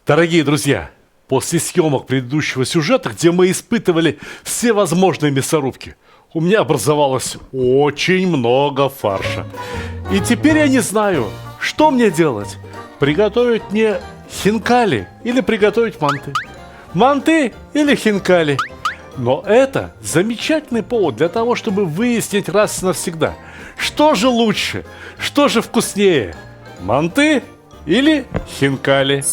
Дорогие друзья, после съемок предыдущего сюжета, где мы испытывали все возможные мясорубки, у меня образовалось очень много фарша. И теперь я не знаю, что мне делать. Приготовить мне хинкали или приготовить манты? Манты или хинкали? Но это замечательный повод для того, чтобы выяснить раз и навсегда, что же лучше, что же вкуснее, манты или хинкали.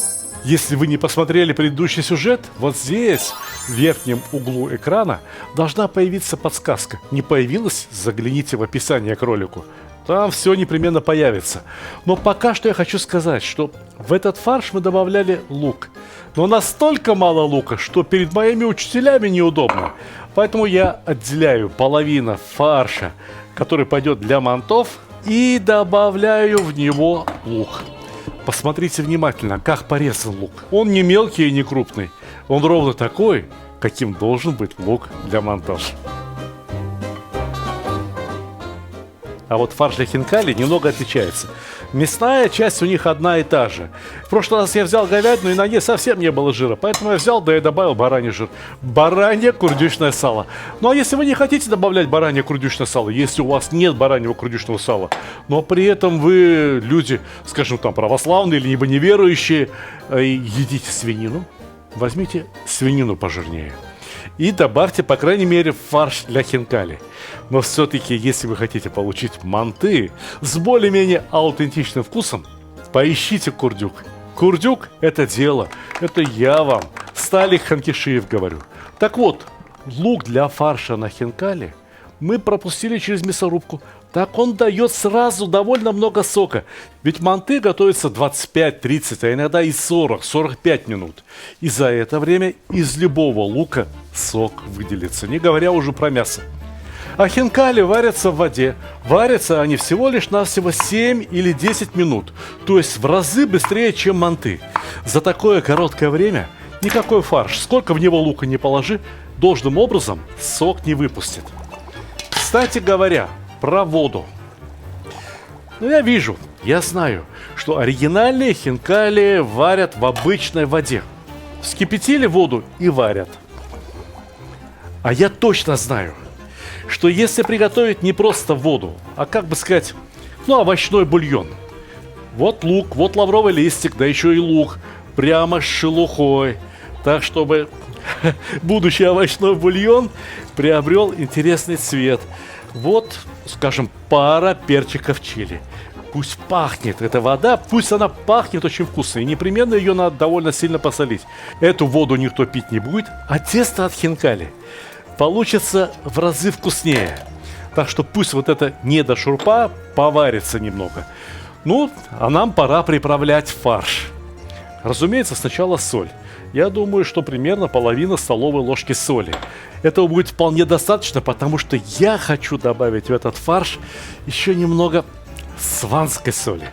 Если вы не посмотрели предыдущий сюжет, вот здесь, в верхнем углу экрана, должна появиться подсказка. Не появилась? Загляните в описание к ролику. Там все непременно появится. Но пока что я хочу сказать, что в этот фарш мы добавляли лук. Но настолько мало лука, что перед моими учителями неудобно. Поэтому я отделяю половину фарша, который пойдет для мантов, и добавляю в него лук. Посмотрите внимательно, как порезан лук. Он не мелкий и не крупный. Он ровно такой, каким должен быть лук для мантов. А вот фарш для хинкали немного отличается. Мясная часть у них одна и та же. В прошлый раз я взял говядину, и на ней совсем не было жира. Поэтому я взял, да и добавил бараний жир. Баранье курдючное сало. Ну а если вы не хотите добавлять баранье курдючное сало, если у вас нет бараньего курдючного сала, но при этом вы люди, скажем там, православные или либо неверующие, едите свинину, возьмите свинину пожирнее. И добавьте, по крайней мере, фарш для хинкали. Но все-таки, если вы хотите получить манты с более-менее аутентичным вкусом, поищите курдюк. Курдюк – это дело. Это я вам, Сталик Ханкишиев, говорю. Так вот, лук для фарша на хинкали мы пропустили через мясорубку. Так он дает сразу довольно много сока. Ведь манты готовятся 25-30, а иногда и 40-45 минут. И за это время из любого лука сок выделится, не говоря уже про мясо. А хинкали варятся в воде. Варятся они всего лишь навсего 7 или 10 минут. То есть в разы быстрее, чем манты. За такое короткое время никакой фарш, сколько в него лука не положи, должным образом сок не выпустит. Кстати говоря, про воду. Ну, я знаю, что оригинальные хинкали варят в обычной воде. Вскипятили воду и варят. А я точно знаю, что если приготовить не просто воду, а, как бы сказать, овощной бульон. Вот лук, вот лавровый листик, да еще и лук, прямо с шелухой. Так, чтобы будущий овощной бульон приобрел интересный цвет. Вот, скажем, пара перчиков чили. Пусть пахнет эта вода, пусть она пахнет очень вкусно. И непременно ее надо довольно сильно посолить. Эту воду никто пить не будет, а тесто от хинкали получится в разы вкуснее. Так что пусть вот это недошурпа поварится немного. Ну, а нам пора приправлять фарш. Разумеется, сначала соль. Я думаю, что примерно половина столовой ложки соли. Этого будет вполне достаточно, потому что я хочу добавить в этот фарш еще немного сванской соли.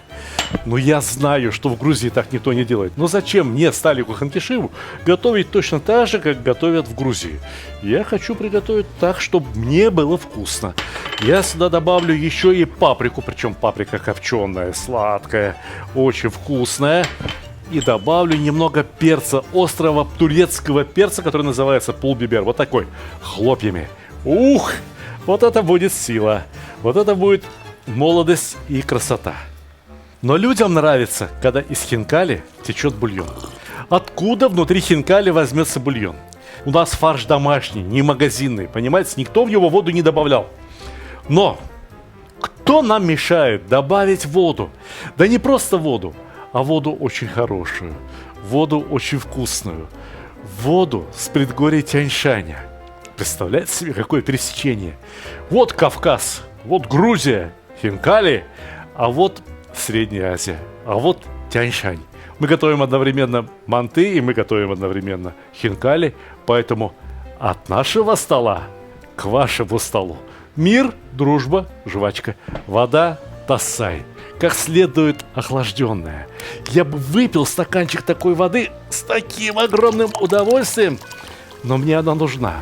Но я знаю, что в Грузии так никто не делает. Но зачем мне, Сталику Ханкишиеву, готовить точно так же, как готовят в Грузии? Я хочу приготовить так, чтобы мне было вкусно. Я сюда добавлю еще и паприку, причем паприка копченая, сладкая, очень вкусная. И добавлю немного перца, острого турецкого перца, который называется пул-бибер. Вот такой, хлопьями. Ух, вот это будет сила. Вот это будет молодость и красота. Но людям нравится, когда из хинкали течет бульон. Откуда внутри хинкали возьмется бульон? У нас фарш домашний, не магазинный, понимаете? Никто в него воду не добавлял. Но кто нам мешает добавить воду? Да не просто воду, а воду очень хорошую, воду очень вкусную, воду с предгорья Тянь-Шаня. Представляете себе, какое пересечение? Вот Кавказ, вот Грузия, хинкали, а вот Средняя Азия, а вот Тянь-Шань. Мы готовим одновременно манты, и мы готовим одновременно хинкали, поэтому от нашего стола к вашему столу мир, дружба, жвачка, вода, тассай, как следует охлажденная. Я бы выпил стаканчик такой воды с таким огромным удовольствием, но мне она нужна.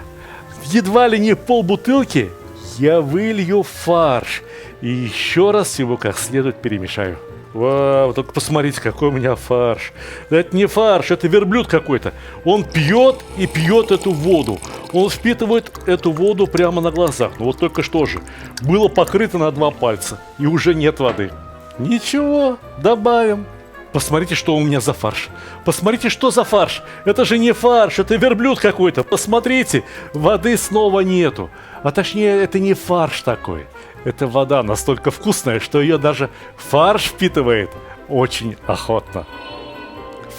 Едва ли не полбутылки я вылью фарш и еще раз его как следует перемешаю. Вау, только посмотрите, какой у меня фарш. Да это не фарш, это верблюд какой-то. Он пьет и пьет эту воду. Он впитывает эту воду прямо на глазах. Ну вот только что же, было покрыто на 2 пальца, и уже нет воды. Ничего, добавим. Посмотрите, что у меня за фарш. Посмотрите, что за фарш. Это же не фарш, это верблюд какой-то. Посмотрите, воды снова нету. А точнее, это не фарш такой. Это вода настолько вкусная, что ее даже фарш впитывает очень охотно.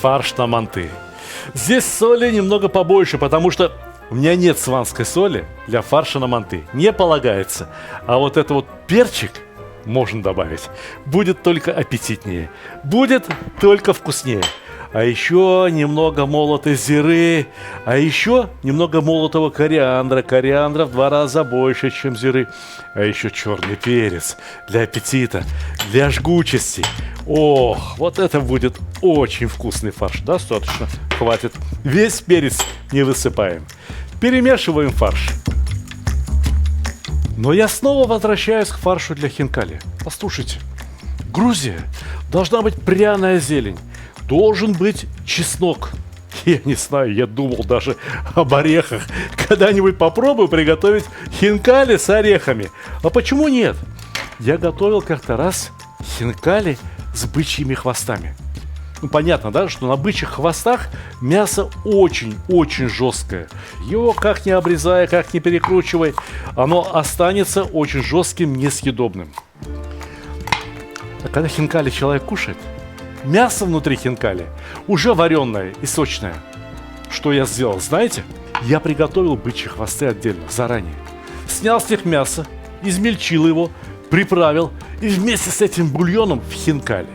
Фарш на манты. Здесь соли немного побольше, потому что у меня нет сванской соли для фарша на манты. Не полагается. А вот это вот перчик можно добавить. Будет только аппетитнее. Будет только вкуснее. А еще немного молотой зиры. А еще немного молотого кориандра. Кориандра в 2 раза больше, чем зиры. А еще черный перец. Для аппетита. Для жгучести. Ох, вот это будет очень вкусный фарш. Достаточно. Хватит. Весь перец не высыпаем. Перемешиваем фарш. Но я снова возвращаюсь к фаршу для хинкали. Послушайте. Грузия. Должна быть пряная зелень. Должен быть чеснок. Я не знаю, я думал даже об орехах. Когда-нибудь попробую приготовить хинкали с орехами. А почему нет? Я готовил как-то раз хинкали с бычьими хвостами. Ну, понятно, да, что на бычьих хвостах мясо очень-очень жесткое. Его как ни обрезай, как ни перекручивай, оно останется очень жестким, несъедобным. А когда хинкали человек кушает, мясо внутри хинкали уже вареное и сочное. Что я сделал, знаете? Я приготовил бычьи хвосты отдельно, заранее. Снял с них мясо, измельчил его, приправил и вместе с этим бульоном в хинкали.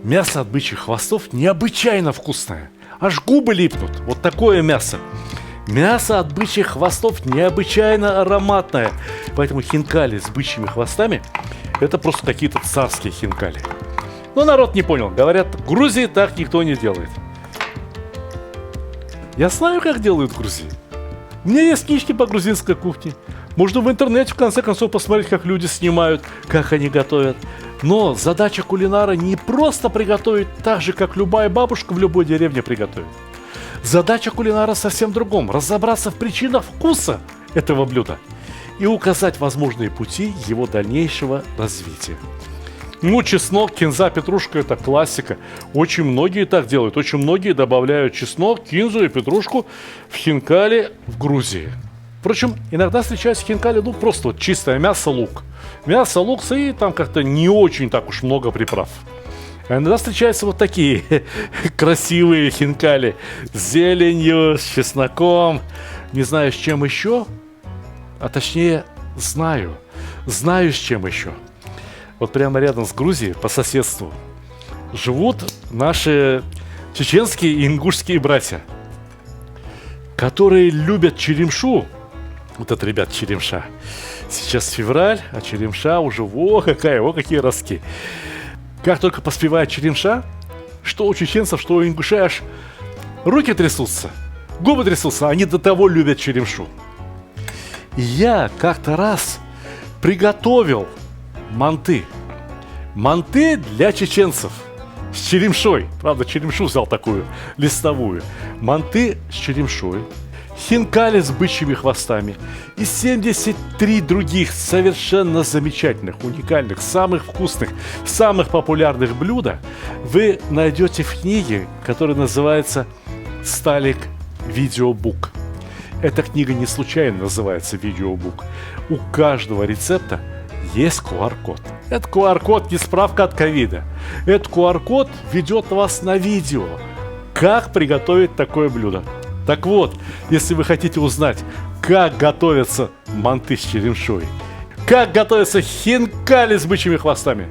Мясо от бычьих хвостов необычайно вкусное. Аж губы липнут. Вот такое мясо. Мясо от бычьих хвостов необычайно ароматное. Поэтому хинкали с бычьими хвостами — это просто какие-то царские хинкали. Но народ не понял. Говорят, в Грузии так никто не делает. Я знаю, как делают в Грузии. У меня есть книжки по грузинской кухне. Можно в интернете, в конце концов, посмотреть, как люди снимают, как они готовят. Но задача кулинара не просто приготовить так же, как любая бабушка в любой деревне приготовит. Задача кулинара совсем в другом. Разобраться в причинах вкуса этого блюда и указать возможные пути его дальнейшего развития. Ну, чеснок, кинза, петрушка – это классика. Очень многие так делают. Очень многие добавляют чеснок, кинзу и петрушку в хинкали в Грузии. Впрочем, иногда встречаются хинкали, ну, просто вот чистое мясо, лук. Мясо, лук, и там как-то не очень так уж много приправ. А иногда встречаются вот такие красивые хинкали с зеленью, с чесноком. Не знаю, с чем еще, а точнее, знаю с чем еще. Вот прямо рядом с Грузией, по соседству, живут наши чеченские и ингушские братья, которые любят черемшу. Вот это, ребят, черемша. Сейчас февраль, а черемша уже какие ростки. Как только поспевает черемша, что у чеченцев, что у ингушей, аж руки трясутся, губы трясутся, они до того любят черемшу. И я как-то раз приготовил манты. Манты для чеченцев с черемшой. Правда, черемшу взял такую листовую. Манты с черемшой, хинкали с бычьими хвостами и 73 других совершенно замечательных, уникальных, самых вкусных, самых популярных блюда вы найдете в книге, которая называется «Сталик Видеобук». Эта книга не случайно называется «Видеобук». У каждого рецепта есть QR-код. Этот QR-код не справка от ковида. Этот QR-код ведет вас на видео, как приготовить такое блюдо. Так вот, если вы хотите узнать, как готовятся манты с черемшой, как готовятся хинкали с бычьими хвостами,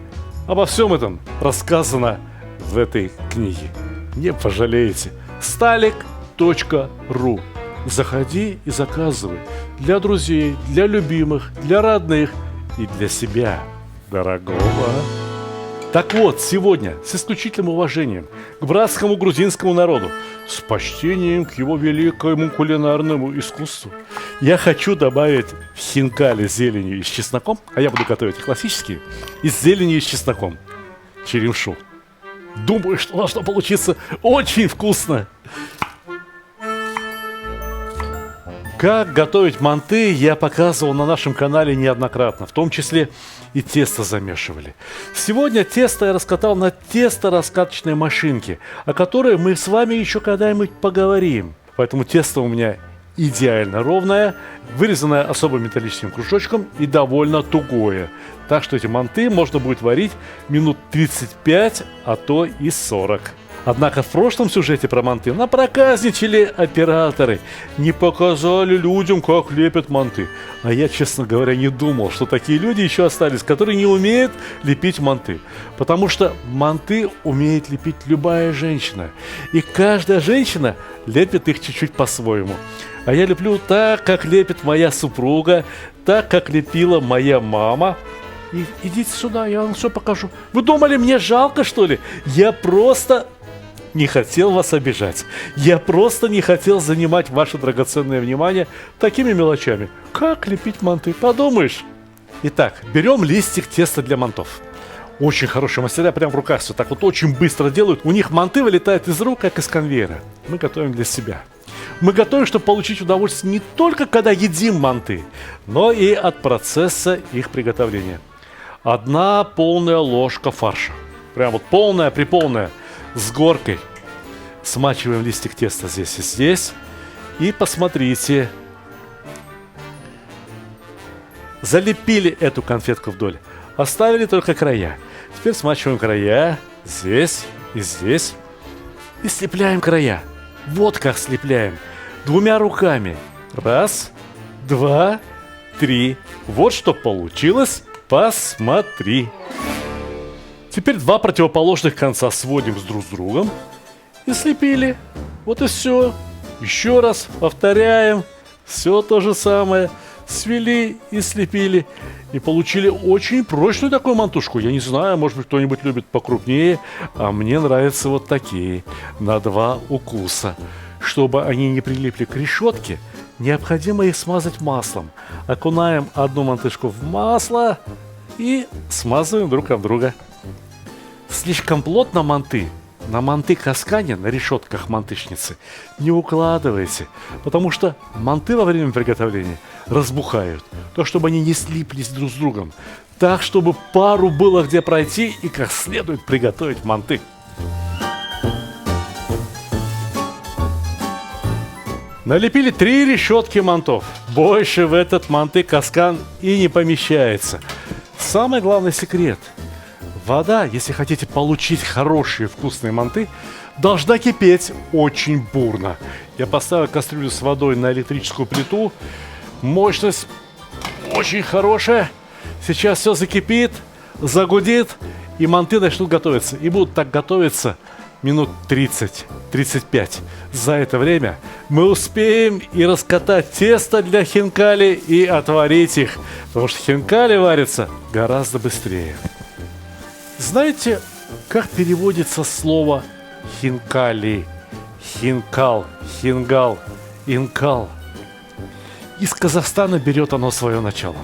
обо всем этом рассказано в этой книге. Не пожалеете. Stalik.ru. Заходи и заказывай для друзей, для любимых, для родных и для себя, дорогого. Так вот, сегодня с исключительным уважением к братскому грузинскому народу, с почтением к его великому кулинарному искусству, я хочу добавить хинкали с зеленью и с чесноком, а я буду готовить классические, и с зеленью и с чесноком. Черемшу. Думаю, что должно получиться очень вкусно. Как готовить манты я показывал на нашем канале неоднократно, в том числе и тесто замешивали. Сегодня тесто я раскатал на тесто-раскаточной машинке, о которой мы с вами еще когда-нибудь поговорим. Поэтому тесто у меня идеально ровное, вырезанное особым металлическим кружочком и довольно тугое. Так что эти манты можно будет варить минут 35, а то и 40. Однако в прошлом сюжете про манты напроказничали операторы, не показали людям, как лепят манты. А я, честно говоря, не думал, что такие люди еще остались, которые не умеют лепить манты. Потому что манты умеет лепить любая женщина. И каждая женщина лепит их чуть-чуть по-своему. А я леплю так, как лепит моя супруга, так, как лепила моя мама. И идите сюда, я вам все покажу. Вы думали, мне жалко, что ли? Я просто не хотел вас обижать. Я просто не хотел занимать ваше драгоценное внимание такими мелочами. Как лепить манты? Подумаешь. Итак, берем листик теста для мантов. Очень хорошие мастера, прям в руках все так вот очень быстро делают. У них манты вылетают из рук, как из конвейера. Мы готовим для себя. Мы готовим, чтобы получить удовольствие не только когда едим манты, но и от процесса их приготовления. 1 полная ложка фарша. Прям вот полная-приполная. С горкой. Смачиваем листик теста здесь и здесь. И посмотрите. Залепили эту конфетку вдоль. Оставили только края. Теперь смачиваем края. Здесь и здесь. И слепляем края. Вот как слепляем. 2 руками. 1, 2, 3. Вот что получилось. Посмотри. Теперь 2 противоположных конца сводим друг с другом и слепили. Вот и все. Еще раз повторяем. Все то же самое. Свели и слепили. И получили очень прочную такую мантушку. Я не знаю, может быть, кто-нибудь любит покрупнее. А мне нравятся вот такие. На 2 укуса. Чтобы они не прилипли к решетке, необходимо их смазать маслом. Окунаем 1 мантышку в масло и смазываем друг об друга. Слишком плотно на манты каскане, на решетках мантышницы не укладывайте, потому что манты во время приготовления разбухают, так чтобы они не слиплись друг с другом, так чтобы пару было где пройти и как следует приготовить манты. Налепили 3 решетки мантов, больше в этот манты каскан и не помещается. Самый главный секрет. Вода, если хотите получить хорошие вкусные манты, должна кипеть очень бурно. Я поставил кастрюлю с водой на электрическую плиту. Мощность очень хорошая. Сейчас все закипит, загудит, и манты начнут готовиться. И будут так готовиться минут 30-35. За это время мы успеем и раскатать тесто для хинкали, и отварить их. Потому что хинкали варятся гораздо быстрее. Знаете, как переводится слово хинкали? Хинкал, хингал, инкал. Из Казахстана берет оно свое начало.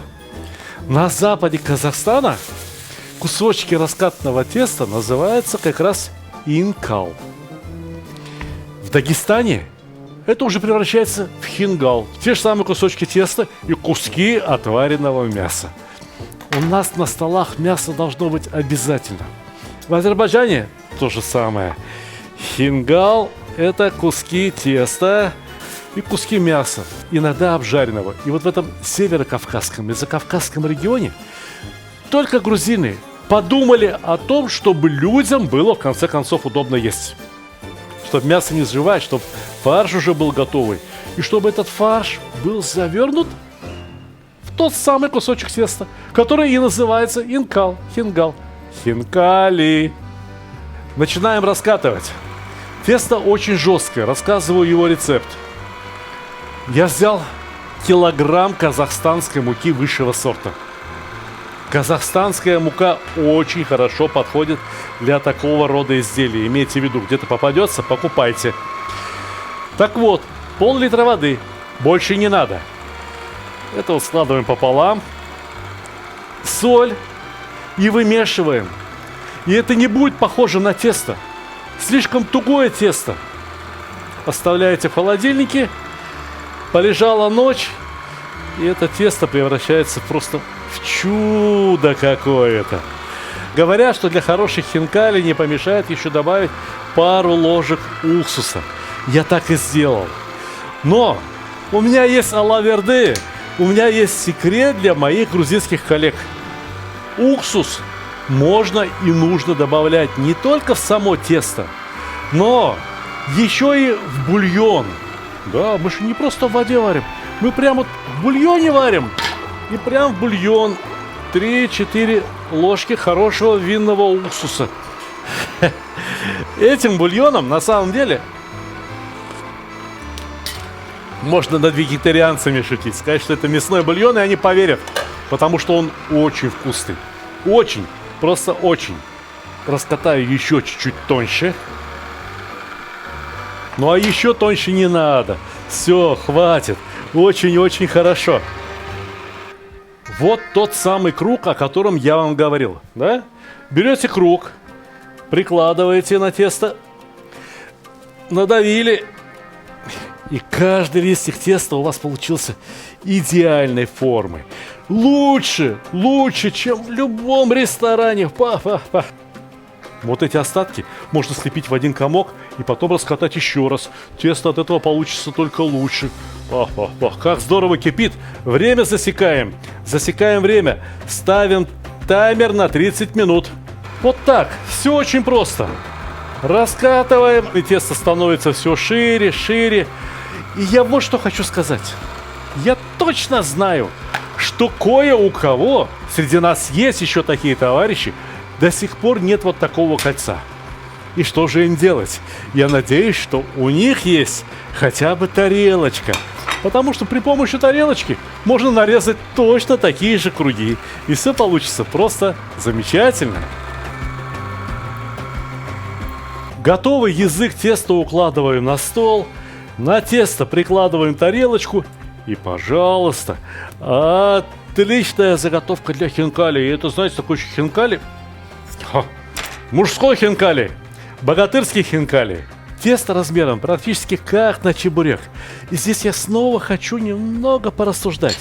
На западе Казахстана кусочки раскатанного теста называются как раз инкал. В Дагестане это уже превращается в хингал. Те же самые кусочки теста и куски отваренного мяса. У нас на столах мясо должно быть обязательно. В Азербайджане то же самое. Хингал – это куски теста и куски мяса, иногда обжаренного. И вот в этом северокавказском и закавказском регионе только грузины подумали о том, чтобы людям было в конце концов удобно есть. Чтобы мясо не сживать, чтобы фарш уже был готовый. И чтобы этот фарш был завернут тот самый кусочек теста, который и называется инкал, хингал, хинкали. Начинаем раскатывать. Тесто очень жесткое, рассказываю его рецепт. Я взял килограмм казахстанской муки высшего сорта. Казахстанская мука очень хорошо подходит для такого рода изделий. Имейте в виду, где-то попадется, покупайте. Так вот, пол-литра воды. Больше не надо. Это вот складываем пополам. Соль. И вымешиваем. И это не будет похоже на тесто. Слишком тугое тесто. Оставляете в холодильнике. Полежала ночь. И это тесто превращается просто в чудо какое-то. Говорят, что для хороших хинкали не помешает еще добавить пару ложек уксуса. Я так и сделал. Но у меня есть алаверды. У меня есть секрет для моих грузинских коллег. Уксус можно и нужно добавлять не только в само тесто, но еще и в бульон. Да, мы же не просто в воде варим. Мы прямо в бульоне варим. И прям в бульон 3-4 ложки хорошего винного уксуса. Этим бульоном на самом деле можно над вегетарианцами шутить. Сказать, что это мясной бульон, и они поверят. Потому что он очень вкусный. Очень. Просто очень. Раскатаю еще чуть-чуть тоньше. Ну а еще тоньше не надо. Все, хватит. Очень-очень хорошо. Вот тот самый круг, о котором я вам говорил. Да? Берете круг, прикладываете на тесто, надавили. И каждый листик теста у вас получился идеальной формы. Лучше, чем в любом ресторане. Па-па-па. Вот эти остатки можно слепить в один комок и потом раскатать еще раз. Тесто от этого получится только лучше. Как здорово кипит. Время засекаем. Засекаем время. Ставим таймер на 30 минут. Вот так. Все очень просто. Раскатываем, и тесто становится все шире, шире. И я вот что хочу сказать. Я точно знаю, что кое у кого, среди нас есть еще такие товарищи, до сих пор нет вот такого кольца. И что же им делать? Я надеюсь, что у них есть хотя бы тарелочка. Потому что при помощи тарелочки можно нарезать точно такие же круги. И все получится просто замечательно. Готовый язык теста укладываем на стол. На тесто прикладываем тарелочку. И, пожалуйста, отличная заготовка для хинкали. И это, знаете, такой хинкали. Мужской хинкали. Богатырский хинкали. Тесто размером практически как на чебурек. И здесь я снова хочу немного порассуждать.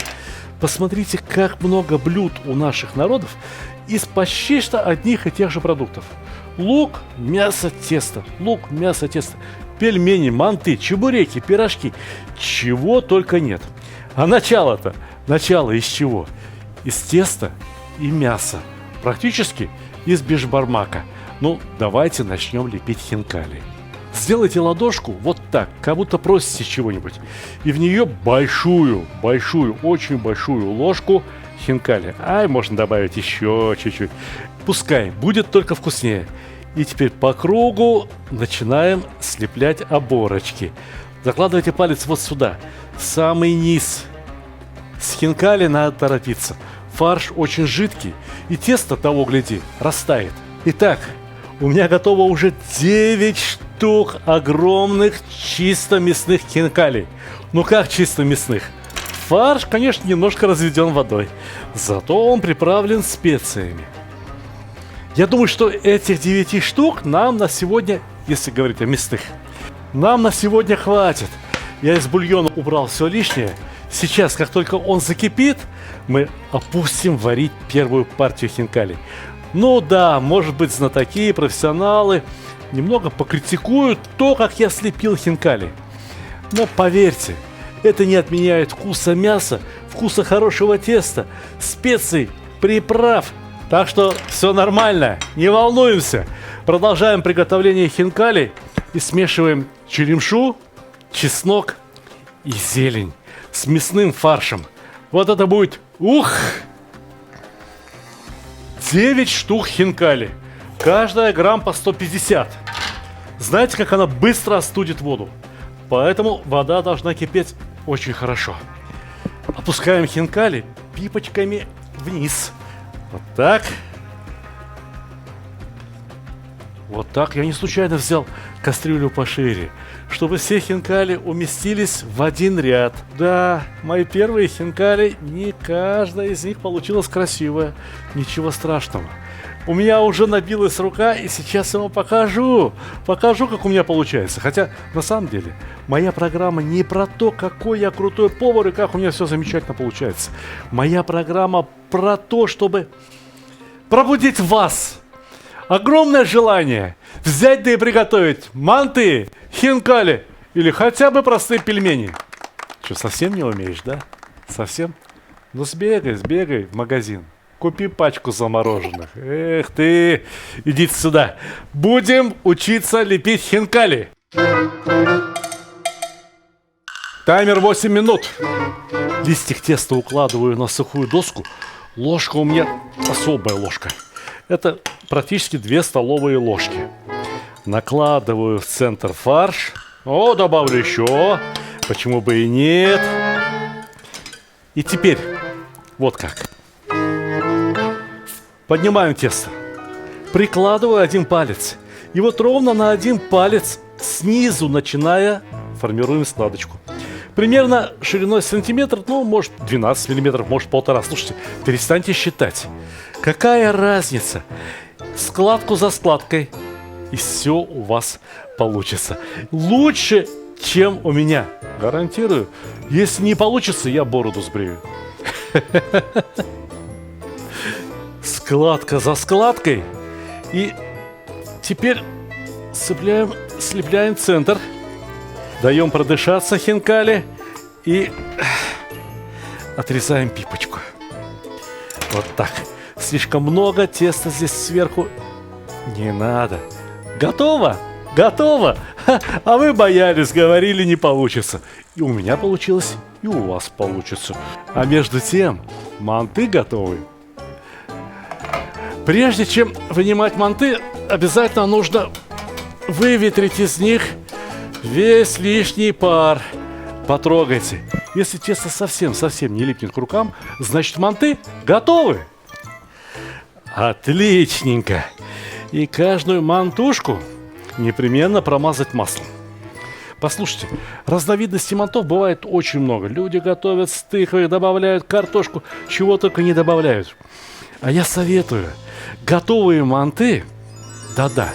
Посмотрите, как много блюд у наших народов из почти что одних и тех же продуктов. Лук, мясо, тесто. Лук, мясо, тесто. Пельмени, манты, чебуреки, пирожки. Чего только нет. А начало-то? Начало из чего? Из теста и мяса. Практически из бешбармака. Ну, давайте начнем лепить хинкали. Сделайте ладошку вот так, как будто просите чего-нибудь. И в нее большую, очень большую ложку хинкали. Можно добавить еще чуть-чуть. Пускай, будет только вкуснее. И теперь по кругу начинаем слеплять оборочки. Закладывайте палец вот сюда, в самый низ. С хинкали надо торопиться. Фарш очень жидкий, и тесто, того гляди, растает. Итак, у меня готово уже 9 штук огромных чисто мясных хинкалей. Ну как чисто мясных? Фарш, конечно, немножко разведен водой, зато он приправлен специями. Я думаю, что этих 9 штук нам на сегодня, если говорить о мясных, нам на сегодня хватит. Я из бульона убрал все лишнее. Сейчас, как только он закипит, мы опустим варить первую партию хинкалей. Ну да, может быть, знатоки и профессионалы немного покритикуют то, как я слепил хинкали. Но поверьте, это не отменяет вкуса мяса, вкуса хорошего теста, специй, приправ. Так что все нормально, не волнуемся. Продолжаем приготовление хинкали и смешиваем черемшу, чеснок и зелень с мясным фаршем. Вот это будет, 9 штук хинкали. Каждая грамм по 150. Знаете, как она быстро остудит воду? Поэтому вода должна кипеть очень хорошо. Опускаем хинкали пипочками вниз. Вот так. Вот так. Я не случайно взял кастрюлю пошире, чтобы все хинкали уместились в один ряд. Да, мои первые хинкали, не каждая из них получилась красивая. Ничего страшного. У меня уже набилась рука, и сейчас я вам покажу. Покажу, как у меня получается. Хотя, на самом деле, моя программа не про то, какой я крутой повар и как у меня все замечательно получается. Моя программа про то, чтобы пробудить в вас огромное желание взять да и приготовить манты, хинкали или хотя бы простые пельмени. Что, совсем не умеешь, да? Совсем? Ну сбегай в магазин. Купи пачку замороженных. Эх ты, идите сюда. Будем учиться лепить хинкали. Таймер 8 минут. Листик теста укладываю на сухую доску. Ложка у меня особая ложка. Это практически 2 столовые ложки. Накладываю в центр фарш. О, добавлю еще. Почему бы и нет. И теперь вот как. Поднимаем тесто. Прикладываю один палец. И вот ровно на один палец снизу, начиная, формируем складочку. Примерно шириной сантиметр, ну, может, 12 миллиметров, может, 1,5. Слушайте, перестаньте считать. Какая разница? Складку за складкой. И все у вас получится. Лучше, чем у меня. Гарантирую. Если не получится, я бороду сбрею. Складка за складкой. И теперь слепляем центр. Даем продышаться хинкали. И отрезаем пипочку. Вот так. Слишком много теста здесь сверху не надо. Готово? Готово? А вы боялись, говорили, не получится. И у меня получилось, и у вас получится. А между тем, манты готовы. Прежде чем вынимать манты, обязательно нужно выветрить из них весь лишний пар. Потрогайте. Если тесто совсем не липнет к рукам, значит манты готовы. Отличненько. И каждую мантушку непременно промазать маслом. Послушайте, разновидностей мантов бывает очень много. Люди готовят с тыквой, добавляют картошку, чего только не добавляют. А я советую готовые манты, да-да,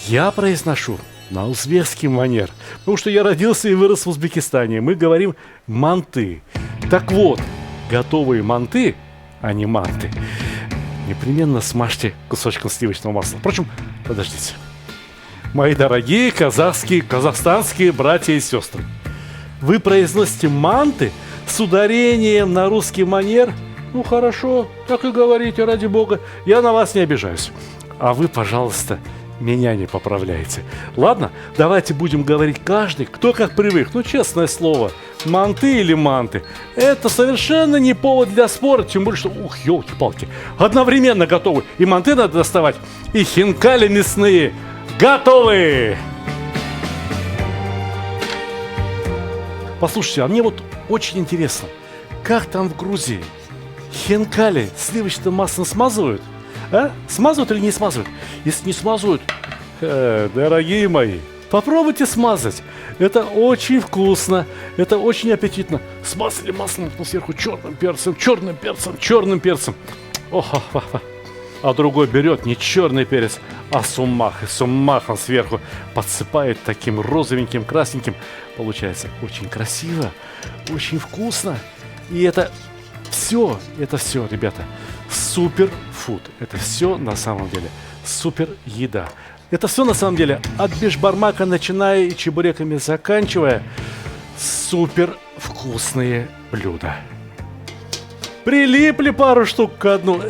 я произношу на узбекский манер, потому что я родился и вырос в Узбекистане. Мы говорим манты. Так вот, готовые манты, а не манты, непременно смажьте кусочком сливочного масла. Впрочем, подождите. Мои дорогие казахстанские братья и сестры, вы произносите манты с ударением на русский манер? Ну хорошо, так и говорите, ради бога, я на вас не обижаюсь. А вы, пожалуйста, меня не поправляйте. Ладно, давайте будем говорить каждый, кто как привык. Ну, честное слово, манты или манты, это совершенно не повод для спора, тем более, что, елки-палки, одновременно готовы. И манты надо доставать, и хинкали мясные готовы! Послушайте, а мне вот очень интересно, как там в Грузии хинкали сливочным маслом смазывают? А? Смазывают или не смазывают? Если не смазывают, дорогие мои, попробуйте смазать. Это очень вкусно, это очень аппетитно. Смазали маслом сверху черным перцем. Ох-ха-ха. А другой берет не черный перец, а сумах. И сумахом сверху подсыпает таким розовеньким, красненьким. Получается очень красиво, очень вкусно. И это все, ребята, суперфуд. Это все на самом деле супер еда. Это все на самом деле от бешбармака начиная и чебуреками заканчивая супер вкусные блюда. Прилипли пару штук к дну.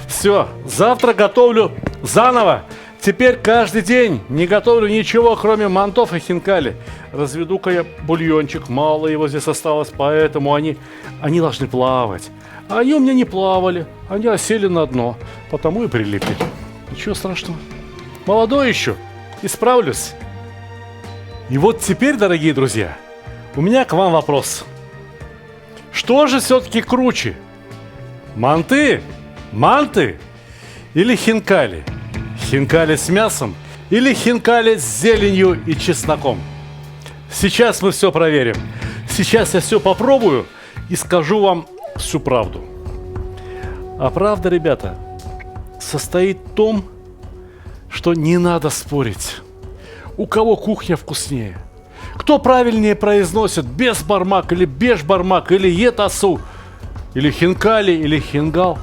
Все, завтра готовлю заново. Теперь каждый день не готовлю ничего, кроме мантов и хинкали. Разведу-ка я бульончик, мало его здесь осталось, поэтому они должны плавать. А они у меня не плавали, они осели на дно, потому и прилипли. Ничего страшного. Молодой еще, исправлюсь. И вот теперь, дорогие друзья, у меня к вам вопрос. Что же все-таки круче? Манты? Манты? Или хинкали? Хинкали с мясом? Или хинкали с зеленью и чесноком? Сейчас мы все проверим. Сейчас я все попробую и скажу вам всю правду. А правда, ребята, состоит в том, что не надо спорить. У кого кухня вкуснее? Кто правильнее произносит без бармак или без бармак, или етасу, или хинкали, или хингал?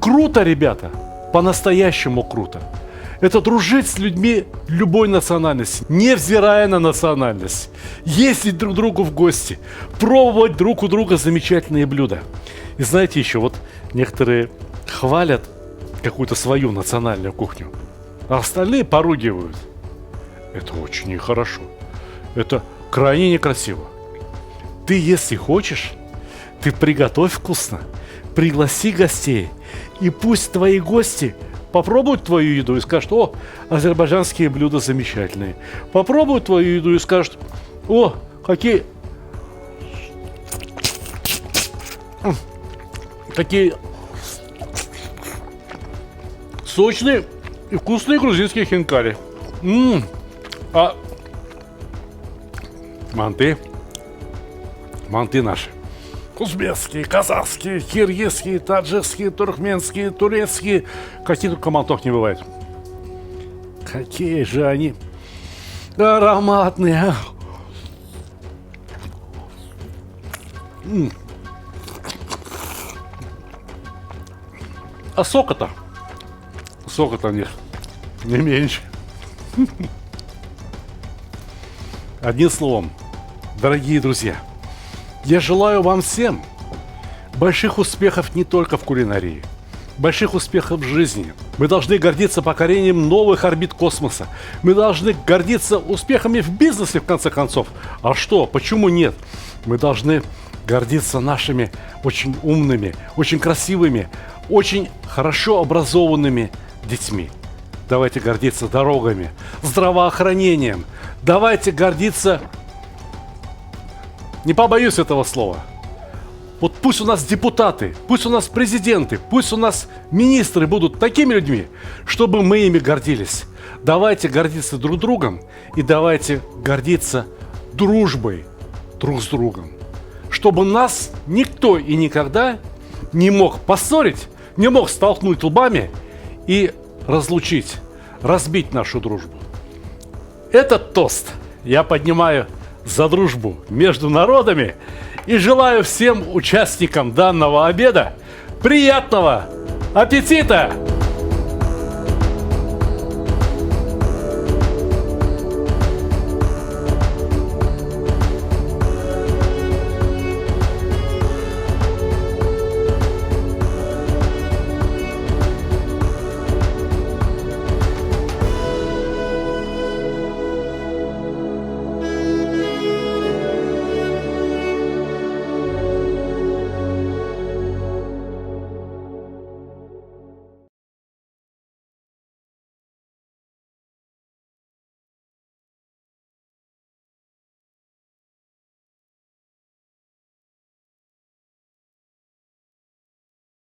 Круто, ребята, по-настоящему круто. Это дружить с людьми любой национальности, невзирая на национальность. Ездить друг к другу в гости, пробовать друг у друга замечательные блюда. И знаете еще, вот некоторые хвалят какую-то свою национальную кухню, а остальные поругивают. Это очень нехорошо. Это крайне некрасиво. Ты, если хочешь, ты приготовь вкусно, пригласи гостей, и пусть твои гости попробуют твою еду и скажут: о, азербайджанские блюда замечательные. Попробуют твою еду и скажут: о, какие сочные и вкусные грузинские хинкали. А манты наши. Узбекские, казахские, киргизские, таджикские, туркменские, турецкие. Какие только мантов не бывает. Какие же они ароматные. А сока-то в них не меньше. Одним словом, дорогие друзья, я желаю вам всем больших успехов не только в кулинарии, больших успехов в жизни. Мы должны гордиться покорением новых орбит космоса. Мы должны гордиться успехами в бизнесе, в конце концов. А что? Почему нет? Мы должны гордиться нашими очень умными, очень красивыми, очень хорошо образованными детьми. Давайте гордиться дорогами, здравоохранением. Давайте гордиться... Не побоюсь этого слова. Вот пусть у нас депутаты, пусть у нас президенты, пусть у нас министры будут такими людьми, чтобы мы ими гордились. Давайте гордиться друг другом и давайте гордиться дружбой друг с другом. Чтобы нас никто и никогда не мог поссорить, не мог столкнуть лбами и разлучить, разбить нашу дружбу. Этот тост я поднимаю за дружбу между народами и желаю всем участникам данного обеда приятного аппетита!